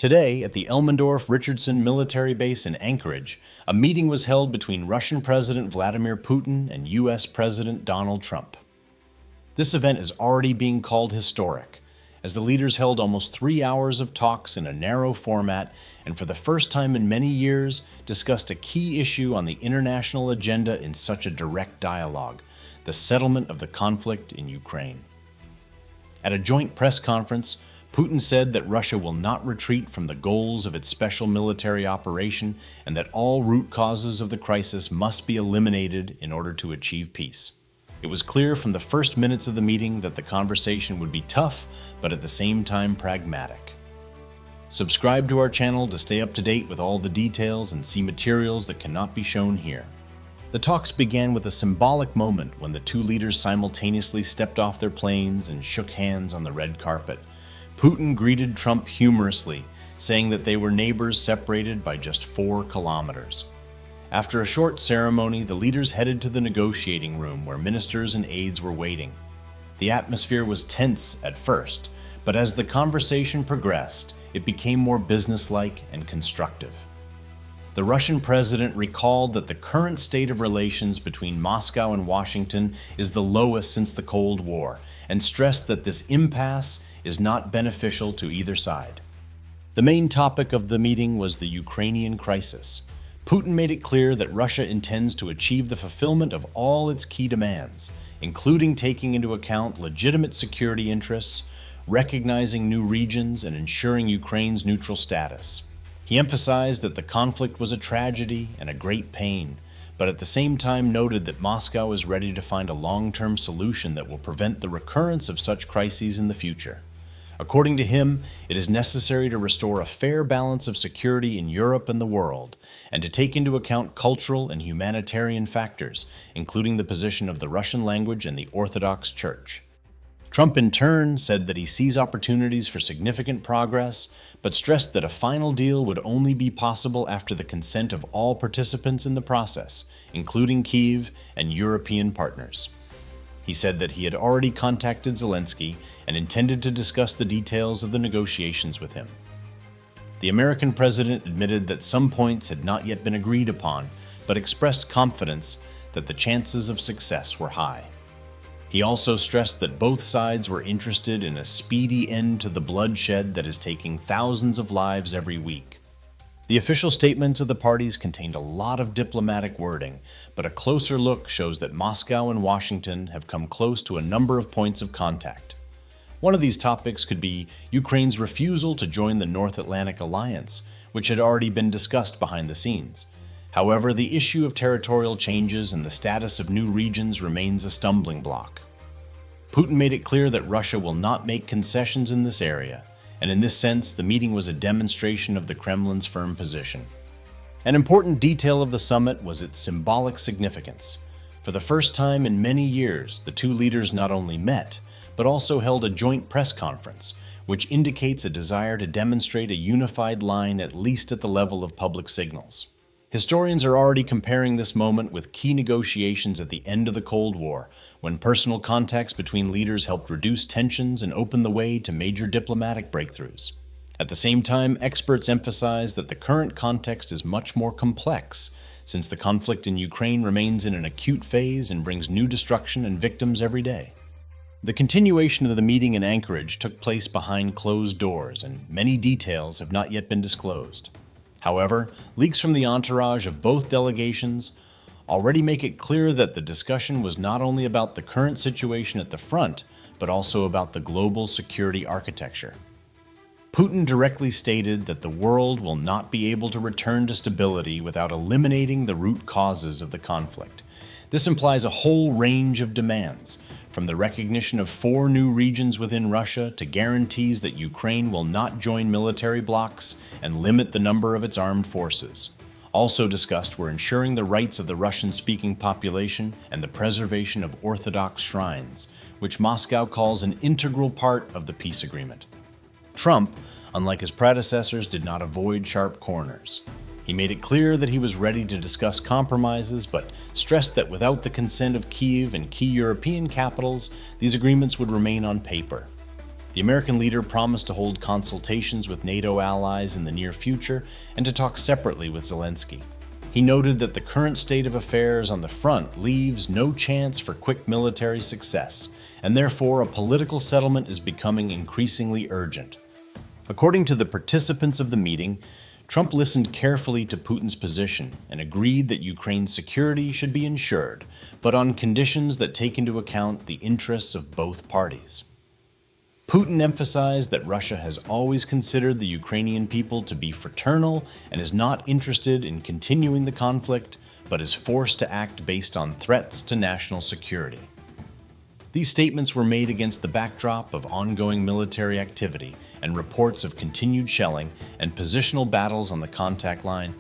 Today, at the Elmendorf-Richardson military base in Anchorage, a meeting was held between Russian President Vladimir Putin and U.S. President Donald Trump. This event is already being called historic, as the leaders held almost 3 hours of talks in a narrow format and for the first time in many years discussed a key issue on the international agenda in such a direct dialogue: the settlement of the conflict in Ukraine. At a joint press conference, Putin said that Russia will not retreat from the goals of its special military operation and that all root causes of the crisis must be eliminated in order to achieve peace. It was clear from the first minutes of the meeting that the conversation would be tough, but at the same time pragmatic. Subscribe to our channel to stay up to date with all the details and see materials that cannot be shown here. The talks began with a symbolic moment when the two leaders simultaneously stepped off their planes and shook hands on the red carpet. Putin greeted Trump humorously, saying that they were neighbors separated by just 4 kilometers. After a short ceremony, the leaders headed to the negotiating room where ministers and aides were waiting. The atmosphere was tense at first, but as the conversation progressed, it became more businesslike and constructive. The Russian president recalled that the current state of relations between Moscow and Washington is the lowest since the Cold War, and stressed that this impasse is not beneficial to either side. The main topic of the meeting was the Ukrainian crisis. Putin made it clear that Russia intends to achieve the fulfillment of all its key demands, including taking into account legitimate security interests, recognizing new regions, and ensuring Ukraine's neutral status. He emphasized that the conflict was a tragedy and a great pain, but at the same time noted that Moscow is ready to find a long-term solution that will prevent the recurrence of such crises in the future. According to him, it is necessary to restore a fair balance of security in Europe and the world, and to take into account cultural and humanitarian factors, including the position of the Russian language and the Orthodox Church. Trump, in turn, said that he sees opportunities for significant progress, but stressed that a final deal would only be possible after the consent of all participants in the process, including Kyiv and European partners. He said that he had already contacted Zelensky and intended to discuss the details of the negotiations with him. The American president admitted that some points had not yet been agreed upon, but expressed confidence that the chances of success were high. He also stressed that both sides were interested in a speedy end to the bloodshed that is taking thousands of lives every week. The official statements of the parties contained a lot of diplomatic wording, but a closer look shows that Moscow and Washington have come close to a number of points of contact. One of these topics could be Ukraine's refusal to join the North Atlantic Alliance, which had already been discussed behind the scenes. However, the issue of territorial changes and the status of new regions remains a stumbling block. Putin made it clear that Russia will not make concessions in this area, and in this sense, the meeting was a demonstration of the Kremlin's firm position. An important detail of the summit was its symbolic significance. For the first time in many years, the two leaders not only met, but also held a joint press conference, which indicates a desire to demonstrate a unified line at least at the level of public signals. Historians are already comparing this moment with key negotiations at the end of the Cold War, when personal contacts between leaders helped reduce tensions and open the way to major diplomatic breakthroughs. At the same time, experts emphasize that the current context is much more complex, since the conflict in Ukraine remains in an acute phase and brings new destruction and victims every day. The continuation of the meeting in Anchorage took place behind closed doors, and many details have not yet been disclosed. However, leaks from the entourage of both delegations already make it clear that the discussion was not only about the current situation at the front, but also about the global security architecture. Putin directly stated that the world will not be able to return to stability without eliminating the root causes of the conflict. This implies a whole range of demands, from the recognition of 4 new regions within Russia to guarantees that Ukraine will not join military blocs and limit the number of its armed forces. Also discussed were ensuring the rights of the Russian-speaking population and the preservation of Orthodox shrines, which Moscow calls an integral part of the peace agreement. Trump, unlike his predecessors, did not avoid sharp corners. He made it clear that he was ready to discuss compromises, but stressed that without the consent of Kyiv and key European capitals, these agreements would remain on paper. The American leader promised to hold consultations with NATO allies in the near future and to talk separately with Zelensky. He noted that the current state of affairs on the front leaves no chance for quick military success, and therefore a political settlement is becoming increasingly urgent. According to the participants of the meeting, Trump listened carefully to Putin's position and agreed that Ukraine's security should be ensured, but on conditions that take into account the interests of both parties. Putin emphasized that Russia has always considered the Ukrainian people to be fraternal and is not interested in continuing the conflict, but is forced to act based on threats to national security. These statements were made against the backdrop of ongoing military activity and reports of continued shelling and positional battles on the contact line.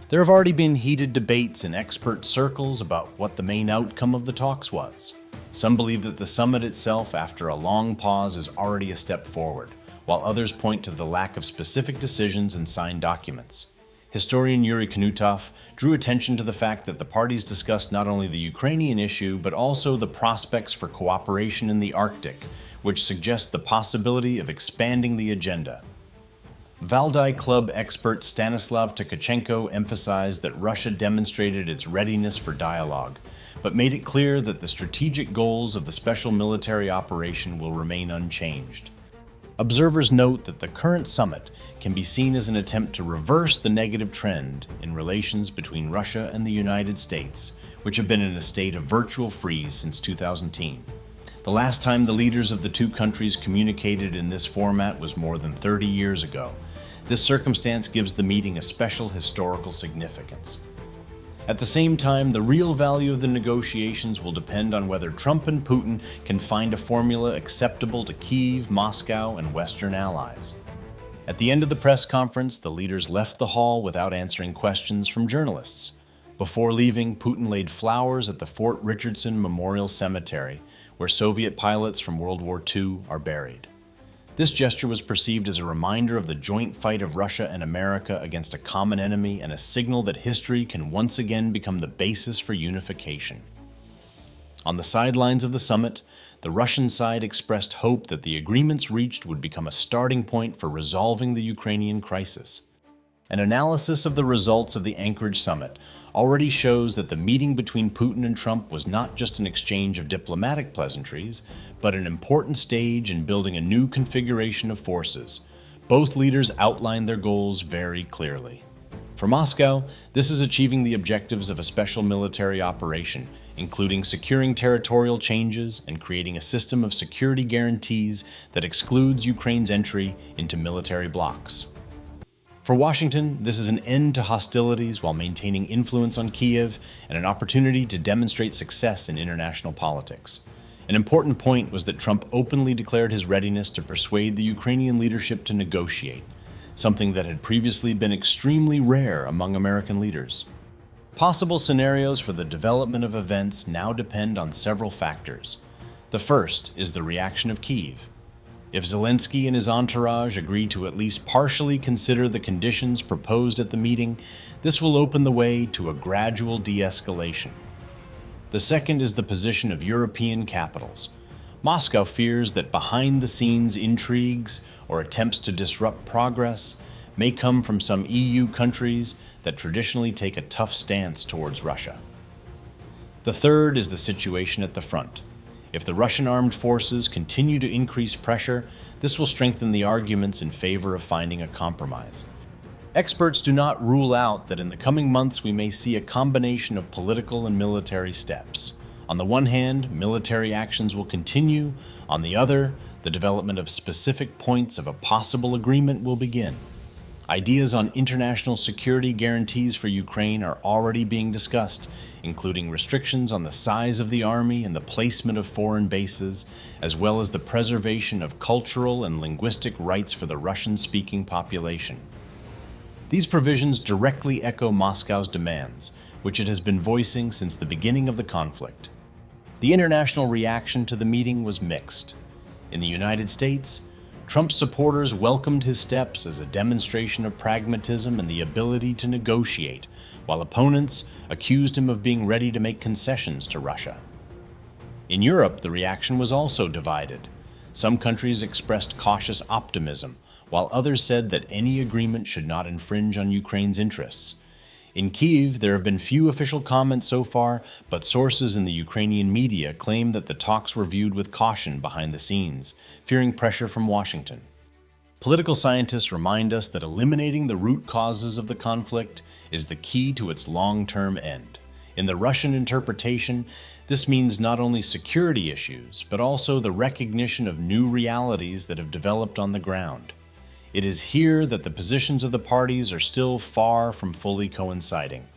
There have already been heated debates in expert circles about what the main outcome of the talks was. Some believe that the summit itself, after a long pause, is already a step forward, while others point to the lack of specific decisions and signed documents. Historian Yuri Knutov drew attention to the fact that the parties discussed not only the Ukrainian issue, but also the prospects for cooperation in the Arctic, which suggests the possibility of expanding the agenda. Valdai Club expert Stanislav Tkachenko emphasized that Russia demonstrated its readiness for dialogue, but made it clear that the strategic goals of the special military operation will remain unchanged. Observers note that the current summit can be seen as an attempt to reverse the negative trend in relations between Russia and the United States, which have been in a state of virtual freeze since 2010. The last time the leaders of the two countries communicated in this format was more than 30 years ago. This circumstance gives the meeting a special historical significance. At the same time, the real value of the negotiations will depend on whether Trump and Putin can find a formula acceptable to Kyiv, Moscow, and Western allies. At the end of the press conference, the leaders left the hall without answering questions from journalists. Before leaving, Putin laid flowers at the Fort Richardson Memorial Cemetery, where Soviet pilots from World War II are buried. This gesture was perceived as a reminder of the joint fight of Russia and America against a common enemy and a signal that history can once again become the basis for unification. On the sidelines of the summit, the Russian side expressed hope that the agreements reached would become a starting point for resolving the Ukrainian crisis. An analysis of the results of the Anchorage summit already shows that the meeting between Putin and Trump was not just an exchange of diplomatic pleasantries, but an important stage in building a new configuration of forces. Both leaders outlined their goals very clearly. For Moscow, this is achieving the objectives of a special military operation, including securing territorial changes and creating a system of security guarantees that excludes Ukraine's entry into military blocs. For Washington, this is an end to hostilities while maintaining influence on Kyiv and an opportunity to demonstrate success in international politics. An important point was that Trump openly declared his readiness to persuade the Ukrainian leadership to negotiate, something that had previously been extremely rare among American leaders. Possible scenarios for the development of events now depend on several factors. The first is the reaction of Kyiv. If Zelensky and his entourage agree to at least partially consider the conditions proposed at the meeting, this will open the way to a gradual de-escalation. The second is the position of European capitals. Moscow fears that behind-the-scenes intrigues or attempts to disrupt progress may come from some EU countries that traditionally take a tough stance towards Russia. The third is the situation at the front. If the Russian armed forces continue to increase pressure, this will strengthen the arguments in favor of finding a compromise. Experts do not rule out that in the coming months we may see a combination of political and military steps. On the one hand, military actions will continue. On the other, the development of specific points of a possible agreement will begin. Ideas on international security guarantees for Ukraine are already being discussed, including restrictions on the size of the army and the placement of foreign bases, as well as the preservation of cultural and linguistic rights for the Russian-speaking population. These provisions directly echo Moscow's demands, which it has been voicing since the beginning of the conflict. The international reaction to the meeting was mixed. In the United States, Trump's supporters welcomed his steps as a demonstration of pragmatism and the ability to negotiate, while opponents accused him of being ready to make concessions to Russia. In Europe, the reaction was also divided. Some countries expressed cautious optimism, while others said that any agreement should not infringe on Ukraine's interests. In Kyiv, there have been few official comments so far, but sources in the Ukrainian media claim that the talks were viewed with caution behind the scenes, fearing pressure from Washington. Political scientists remind us that eliminating the root causes of the conflict is the key to its long-term end. In the Russian interpretation, this means not only security issues, but also the recognition of new realities that have developed on the ground. It is here that the positions of the parties are still far from fully coinciding.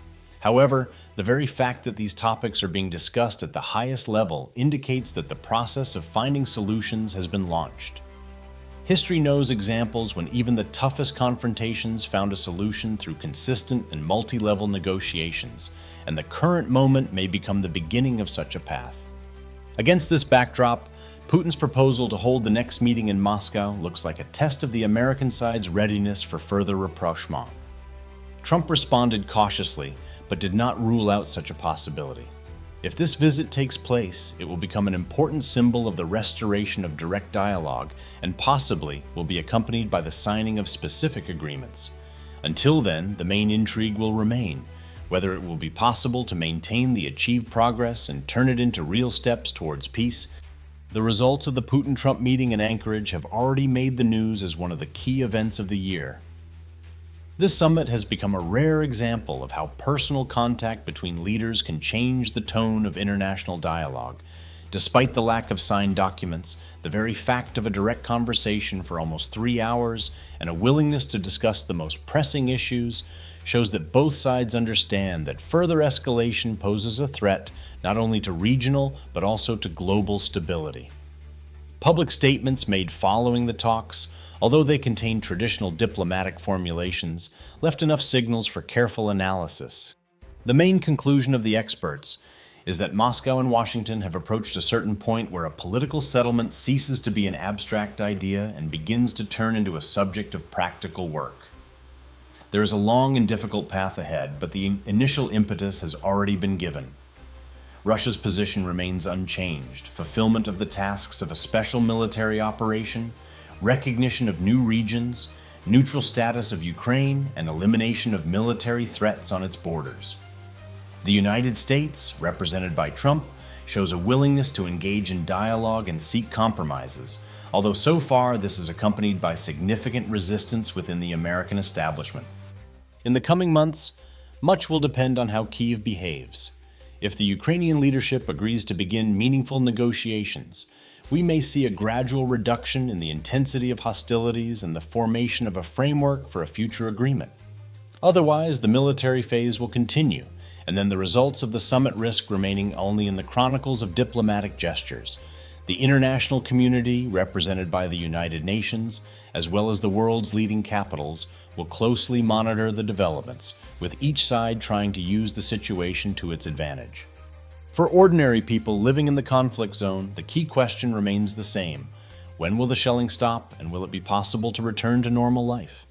However, the very fact that these topics are being discussed at the highest level indicates that the process of finding solutions has been launched. History knows examples when even the toughest confrontations found a solution through consistent and multi-level negotiations, and the current moment may become the beginning of such a path. Against this backdrop, Putin's proposal to hold the next meeting in Moscow looks like a test of the American side's readiness for further rapprochement. Trump responded cautiously, but did not rule out such a possibility. If this visit takes place, it will become an important symbol of the restoration of direct dialogue and possibly will be accompanied by the signing of specific agreements. Until then, the main intrigue will remain, whether it will be possible to maintain the achieved progress and turn it into real steps towards peace. The results of the Putin-Trump meeting in Anchorage have already made the news as one of the key events of the year. This summit has become a rare example of how personal contact between leaders can change the tone of international dialogue. Despite the lack of signed documents, the very fact of a direct conversation for almost 3 hours and a willingness to discuss the most pressing issues shows that both sides understand that further escalation poses a threat not only to regional but also to global stability. Public statements made following the talks, although they contain traditional diplomatic formulations, left enough signals for careful analysis. The main conclusion of the experts is that Moscow and Washington have approached a certain point where a political settlement ceases to be an abstract idea and begins to turn into a subject of practical work. There is a long and difficult path ahead, but the initial impetus has already been given. Russia's position remains unchanged: fulfillment of the tasks of a special military operation, recognition of new regions, neutral status of Ukraine, and elimination of military threats on its borders. The United States, represented by Trump, shows a willingness to engage in dialogue and seek compromises, although so far this is accompanied by significant resistance within the American establishment. In the coming months, much will depend on how Kyiv behaves. If the Ukrainian leadership agrees to begin meaningful negotiations, we may see a gradual reduction in the intensity of hostilities and the formation of a framework for a future agreement. Otherwise, the military phase will continue, and then the results of the summit risk remaining only in the chronicles of diplomatic gestures. The international community, represented by the United Nations, as well as the world's leading capitals, will closely monitor the developments, with each side trying to use the situation to its advantage. For ordinary people living in the conflict zone, the key question remains the same: when will the shelling stop, and will it be possible to return to normal life?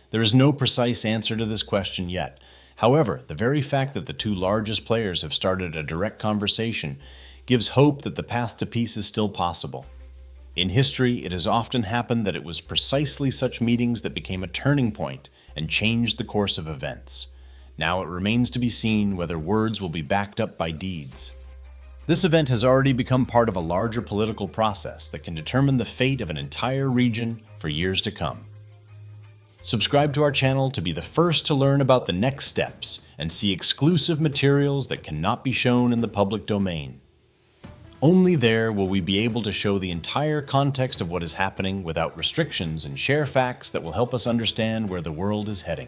There is no precise answer to this question yet. However, the very fact that the two largest players have started a direct conversation gives hope that the path to peace is still possible. In history, it has often happened that it was precisely such meetings that became a turning point and changed the course of events. Now it remains to be seen whether words will be backed up by deeds. This event has already become part of a larger political process that can determine the fate of an entire region for years to come. Subscribe to our channel to be the first to learn about the next steps and see exclusive materials that cannot be shown in the public domain. Only there will we be able to show the entire context of what is happening without restrictions and share facts that will help us understand where the world is heading.